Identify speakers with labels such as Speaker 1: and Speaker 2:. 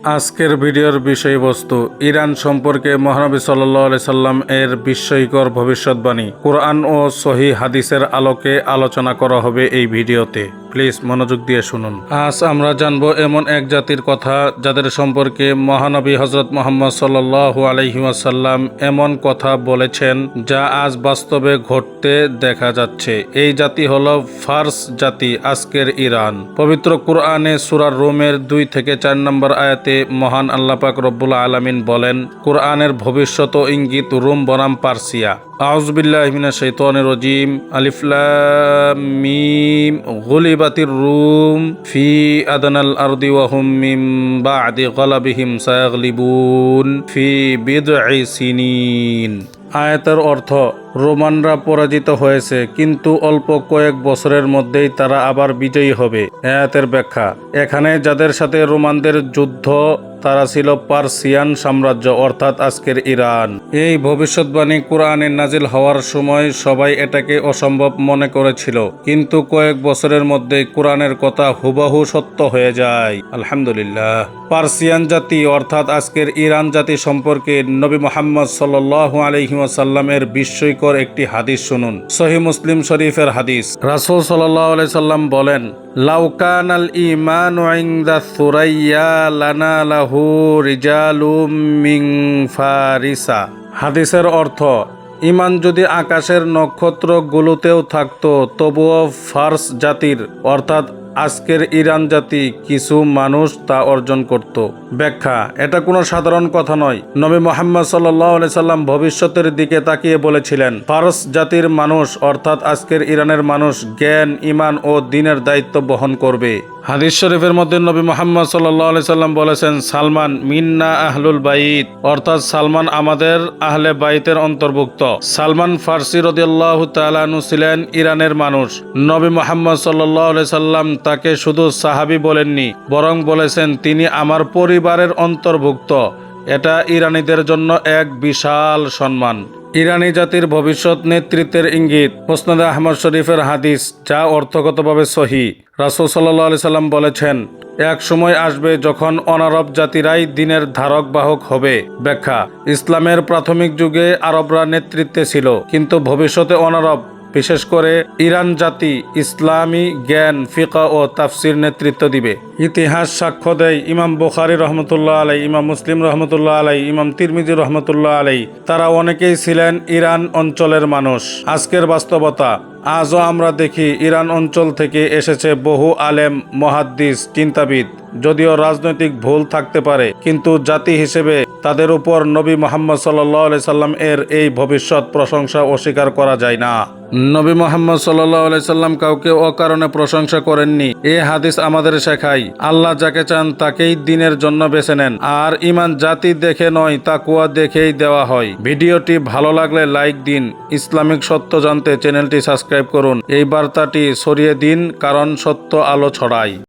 Speaker 1: আজকের ভিডিওর বিষয়বস্তু ইরান সম্পর্কে মহানবী সাল্লাল্লাহু আলাইহি সাল্লাম এর বিস্ময়কর ভবিষ্যৎবাণী কুরআন ও সহিহ হাদিসের আলোকে আলোচনা করা হবে এই ভিডিওতে। প্লিজ মনোযোগ দিয়ে শুনুন। আজ আমরা জানব এমন এক জাতির কথা যাদের সম্পর্কে মহানবী হযরত মুহাম্মদ সাল্লাল্লাহু আলাইহি ওয়াসাল্লাম এমন কথা বলেছেন যা আজ বাস্তবে ঘটতে দেখা যাচ্ছে। এই জাতি হলো ফার্স জাতি, আজকের ইরান। পবিত্র কুরআনে সূরা রোমের 2 থেকে 4 নম্বর আয়াতে মহান আল্লাহ পাক রব্বুল আলামিন বলেন, কুরআনের ভবিষ্যৎ ইঙ্গিত রোম বনাম পার্সিয়া। আউযু বিল্লাহি মিনাশ শাইতানির রাজিম। আলিফ লাম মিম গুলিবাতির রুম ফি আদনাল আরদি ওয়া হুম মিন বা'দি গালাবিহিম সায়াগলিবুন ফি বিদ'i সিনিন। আয়াতের অর্থ, রোমানরা পরাজিত হয়েছে, কিন্তু অল্প কয়েক বছরের মধ্যেই তারা আবার বিজয়ী হবে। আয়াতের ব্যাখ্যা, এখানে যাদের সাথে রোমানদের যুদ্ধ তারা ছিল পার্সিয়ান সাম্রাজ্য, অর্থাৎ আজকের ইরান। এই ভবিষ্যৎবাণী কুরআনে নাজিল হওয়ার সময় সবাই এটাকে অসম্ভব মনে করেছিল, কিন্তু কয়েক বছরের মধ্যেই কুরআনের কথা হুবহু সত্য হয়ে যায়। আলহামদুলিল্লাহ। পার্সিয়ান জাতি অর্থাৎ আজকের ইরান জাতি সম্পর্কে নবী মুহাম্মদ সাল্লাল্লাহু আলাইহি ওয়াসাল্লামের বিস্ময়কর একটি হাদিস শুনুন। সহিহ মুসলিম শরীফের হাদিস। রাসূল সাল্লাল্লাহু আলাইহি সাল্লাম বলেন, লাউ কানাল ঈমানু ইনদা সুরাইয়া লানালাহু রিজালুম মিন ফারিসা। হাদিসের অর্থ, ঈমান যদি আকাশের নক্ষত্রগুলোতেও থাকতো তবুও ফার্স জাতির অর্থাৎ আজকের ইরান জাতি কিছু মানুষ তা অর্জন করত। ব্যাখ্যা, এটা কোনো সাধারণ কথা নয়। নবী মুহাম্মদ সাল্লাল্লাহু আলাইহি সাল্লাম ভবিষ্যতের দিকে তাকিয়ে বলেছিলেন, ফার্স জাতির মানুষ অর্থাৎ আজকের ইরানের মানুষ জ্ঞান, ঈমান ও দ্বীনের দায়িত্ব বহন করবে। হাদিস শরীফের মধ্যে নবী মুহাম্মদ সাল্লাল্লাহু আলাইহি সাল্লাম বলেছেন, সালমান মিন্না আহলুল বাইত, অর্থাৎ সালমান আমাদের আহলে বাইতের অন্তর্ভুক্ত। সালমান ফার্সি রাদিয়াল্লাহু তাআলা আনহু ছিলেন ইরানের মানুষ। নবী মুহাম্মদ সাল্লাল্লাহু আলাইহি সাল্লাম তাকে শুধু সাহাবী বলেননি, বরং বলেছেন তিনি আমার পরিবারের অন্তর্ভুক্ত। এটা ইরানিদের জন্য এক বিশাল সম্মান। ইরানি জাতির ভবিষ্যৎ নেতৃত্বের ইঙ্গিত। মুসনাদে আহমদ শরীফের হাদিস, যা অর্থগতভাবে সহিহ। রাসূল সাল্লাল্লাহু আলাইহি সাল্লাম বলেছেন, এক সময় আসবে যখন অনারব জাতিরাই দ্বীনের ধারক বাহক হবে। ব্যাখ্যা, ইসলামের প্রাথমিক যুগে আরবরা নেতৃত্বে ছিল, কিন্তু ভবিষ্যতে অনারব, বিশেষ করে ইরান জাতি ইসলামী জ্ঞান, ফিকহ ও তাফসির নেতৃত্ব দিবে। ইতিহাস সাক্ষ্য দেয়, ইমাম বুখারী রহমতুল্লাহ আলাই, ইমাম মুসলিম রহমতুল্লাহ আলাই, ইমাম তিরমিজি রহমতুল্লাহ আলাই, তারা অনেকেই ছিলেন ইরান অঞ্চলের মানুষ। আজকের বাস্তবতা, আজও আমরা দেখি ইরান অঞ্চল থেকে এসেছে বহু আলেম, মুহাদ্দিস, চিন্তাবিদ। যদিও রাজনৈতিক ভুল থাকতে পারে, কিন্তু জাতি হিসেবে তাদের উপর নবী মুহাম্মদ সাল্লাল্লাহু আলাইহি সাল্লাম এর এই ভবিষ্যৎ প্রশংসা অস্বীকার করা যায় না। নবী মুহাম্মদ সাল্লাল্লাহু আলাইহি সাল্লাম কাউকে অকারণে প্রশংসা করেননি। এই হাদিস আমাদের শেখায়, আল্লাহ যাকে চান তাকেই দ্বীনের জন্য বেছে নেন, আর ঈমান জাতি দেখে নয়, তাকওয়া দেখেই দেওয়া হয়। ভিডিওটি ভালো লাগলে লাইক দিন। ইসলামিক সত্য জানতে চ্যানেলটি সাবস্ক্রাইব করুন। এই বার্তাটি ছড়িয়ে দিন, কারণ সত্য আলো ছড়ায়।